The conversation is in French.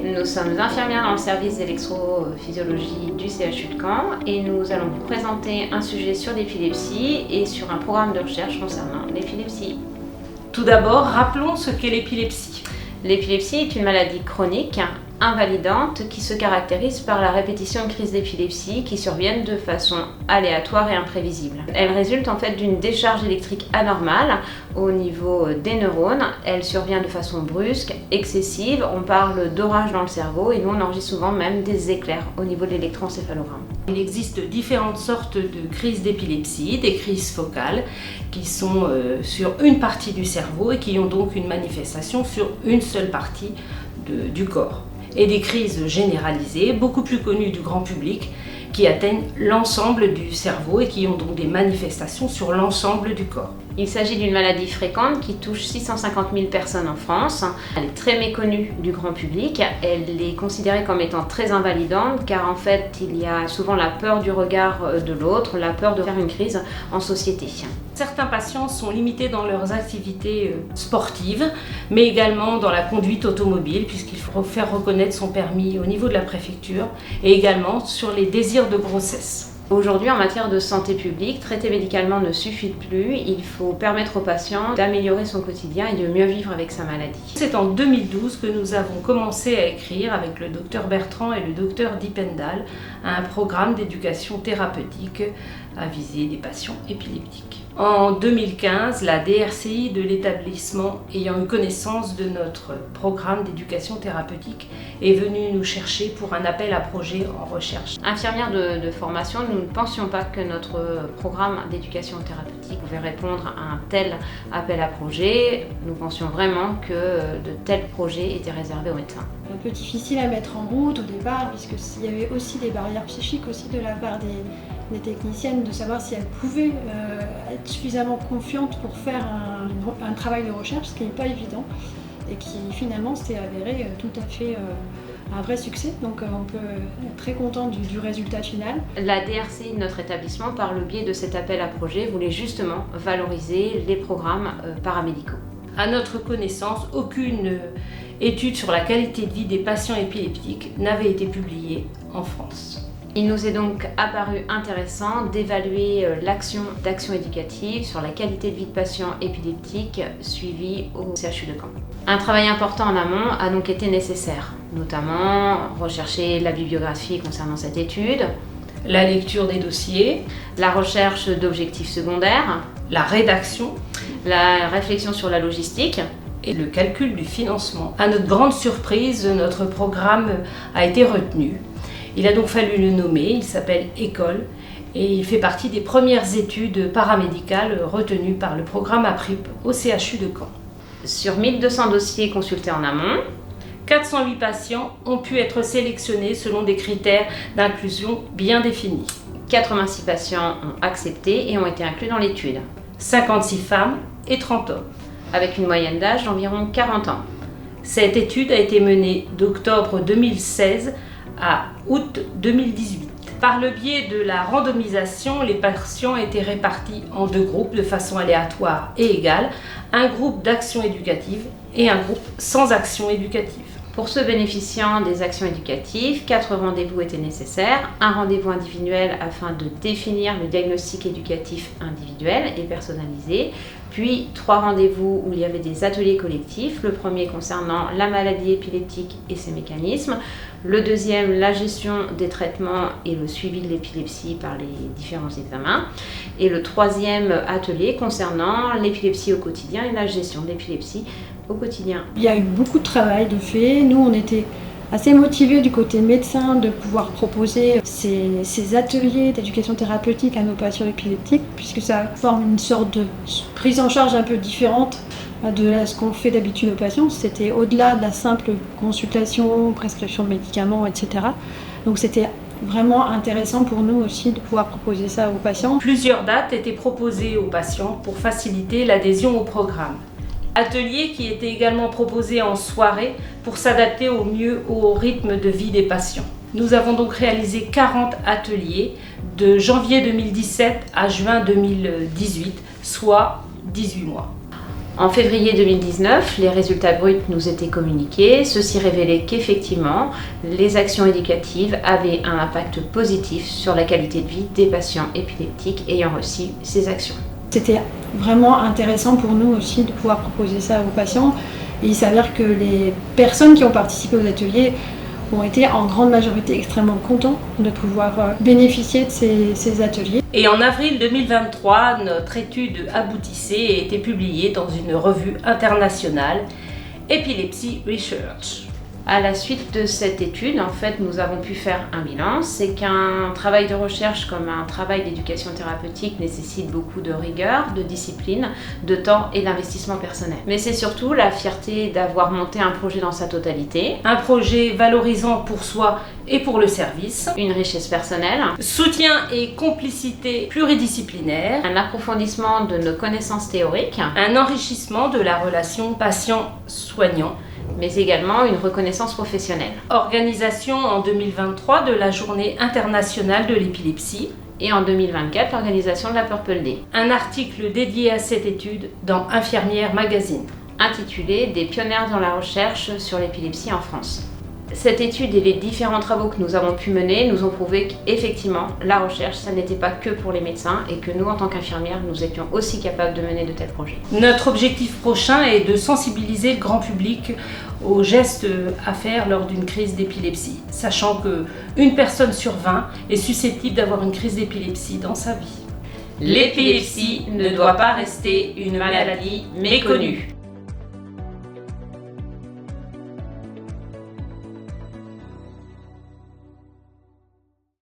Nous sommes infirmières dans le service d'électrophysiologie du CHU de Caen et nous allons vous présenter un sujet sur l'épilepsie et sur un programme de recherche concernant l'épilepsie. Tout d'abord, rappelons ce qu'est l'épilepsie. L'épilepsie est une maladie chronique, invalidante, qui se caractérise par la répétition de crises d'épilepsie qui surviennent de façon aléatoire et imprévisible. Elle résulte en fait d'une décharge électrique anormale au niveau des neurones. Elle survient de façon brusque, excessive. On parle d'orage dans le cerveau et nous on enregistre souvent même des éclairs au niveau de l'électroencéphalogramme. Il existe différentes sortes de crises d'épilepsie, des crises focales qui sont sur une partie du cerveau et qui ont donc une manifestation sur une seule partie du corps. Et des crises généralisées, beaucoup plus connues du grand public, qui atteignent l'ensemble du cerveau et qui ont donc des manifestations sur l'ensemble du corps. Il s'agit d'une maladie fréquente qui touche 650 000 personnes en France. Elle est très méconnue du grand public. Elle est considérée comme étant très invalidante car en fait il y a souvent la peur du regard de l'autre, la peur de faire une crise en société. Certains patients sont limités dans leurs activités sportives, mais également dans la conduite automobile, puisqu'il faut faire reconnaître son permis au niveau de la préfecture, et également sur les désirs de grossesse. Aujourd'hui, en matière de santé publique, traiter médicalement ne suffit plus. Il faut permettre aux patients d'améliorer son quotidien et de mieux vivre avec sa maladie. C'est en 2012 que nous avons commencé à écrire avec le docteur Bertrand et le docteur Dipendal un programme d'éducation thérapeutique à viser des patients épileptiques. En 2015, la DRCI de l'établissement, ayant eu connaissance de notre programme d'éducation thérapeutique, est venue nous chercher pour un appel à projet en recherche. Infirmières de formation, nous ne pensions pas que notre programme d'éducation thérapeutique pouvait répondre à un tel appel à projet. Nous pensions vraiment que de tels projets étaient réservés aux médecins. Un peu difficile à mettre en route au départ, puisqu'il y avait aussi des barrières psychiques aussi de la part des techniciennes, de savoir si elles pouvaient être suffisamment confiantes pour faire un travail de recherche, ce qui n'est pas évident, et qui finalement s'est avéré tout à fait un vrai succès. Donc on peut être très content du résultat final. La DRCI de notre établissement, par le biais de cet appel à projet, voulait justement valoriser les programmes paramédicaux. À notre connaissance, aucune étude sur la qualité de vie des patients épileptiques n'avait été publiée en France. Il nous est donc apparu intéressant d'évaluer l'action d'action éducative sur la qualité de vie de patients épileptiques suivis au CHU de Caen. Un travail important en amont a donc été nécessaire, notamment rechercher la bibliographie concernant cette étude, la lecture des dossiers, la recherche d'objectifs secondaires, la rédaction, la réflexion sur la logistique et le calcul du financement. À notre grande surprise, notre programme a été retenu. Il a donc fallu le nommer, il s'appelle École et il fait partie des premières études paramédicales retenues par le programme APRIP au CHU de Caen. Sur 1200 dossiers consultés en amont, 408 patients ont pu être sélectionnés selon des critères d'inclusion bien définis. 86 patients ont accepté et ont été inclus dans l'étude. 56 femmes et 30 hommes. Avec une moyenne d'âge d'environ 40 ans. Cette étude a été menée d'octobre 2016 à août 2018. Par le biais de la randomisation, les patients étaient répartis en deux groupes de façon aléatoire et égale, un groupe d'action éducative et un groupe sans action éducative. Pour ceux bénéficiant des actions éducatives, 4 rendez-vous étaient nécessaires, un rendez-vous individuel afin de définir le diagnostic éducatif individuel et personnalisé, puis 3 rendez-vous où il y avait des ateliers collectifs, le premier concernant la maladie épileptique et ses mécanismes, le deuxième la gestion des traitements et le suivi de l'épilepsie par les différents examens, et le troisième atelier concernant l'épilepsie au quotidien et la gestion de l'épilepsie au quotidien. Il y a eu beaucoup de travail de fait. Nous, on était assez motivés du côté médecin de pouvoir proposer ces ateliers d'éducation thérapeutique à nos patients épileptiques, puisque ça forme une sorte de prise en charge un peu différente de ce qu'on fait d'habitude aux patients. C'était au-delà de la simple consultation, prescription de médicaments, etc. Donc c'était vraiment intéressant pour nous aussi de pouvoir proposer ça aux patients. Plusieurs dates étaient proposées aux patients pour faciliter l'adhésion au programme. Ateliers qui étaient également proposés en soirée pour s'adapter au mieux au rythme de vie des patients. Nous avons donc réalisé 40 ateliers de janvier 2017 à juin 2018, soit 18 mois. En février 2019, les résultats bruts nous étaient communiqués. Ceci révélait qu'effectivement, les actions éducatives avaient un impact positif sur la qualité de vie des patients épileptiques ayant reçu ces actions. C'était vraiment intéressant pour nous aussi de pouvoir proposer ça aux patients. Et il s'avère que les personnes qui ont participé aux ateliers ont été en grande majorité extrêmement contents de pouvoir bénéficier de ces ateliers. Et en avril 2023, notre étude aboutissait et était publiée dans une revue internationale, Epilepsy Research. À la suite de cette étude, en fait, nous avons pu faire un bilan. C'est qu'un travail de recherche comme un travail d'éducation thérapeutique nécessite beaucoup de rigueur, de discipline, de temps et d'investissement personnel. Mais c'est surtout la fierté d'avoir monté un projet dans sa totalité. Un projet valorisant pour soi et pour le service. Une richesse personnelle. Soutien et complicité pluridisciplinaire. Un approfondissement de nos connaissances théoriques. Un enrichissement de la relation patient-soignant. Mais également une reconnaissance professionnelle. Organisation en 2023 de la Journée internationale de l'épilepsie. Et en 2024, l'organisation de la Purple Day. Un article dédié à cette étude dans Infirmière Magazine. Intitulé « Des pionnières dans la recherche sur l'épilepsie en France ». Cette étude et les différents travaux que nous avons pu mener nous ont prouvé qu'effectivement, la recherche, ça n'était pas que pour les médecins et que nous, en tant qu'infirmières, nous étions aussi capables de mener de tels projets. Notre objectif prochain est de sensibiliser le grand public aux gestes à faire lors d'une crise d'épilepsie, sachant qu'une personne sur 20 est susceptible d'avoir une crise d'épilepsie dans sa vie. L'épilepsie ne doit pas rester une maladie méconnue.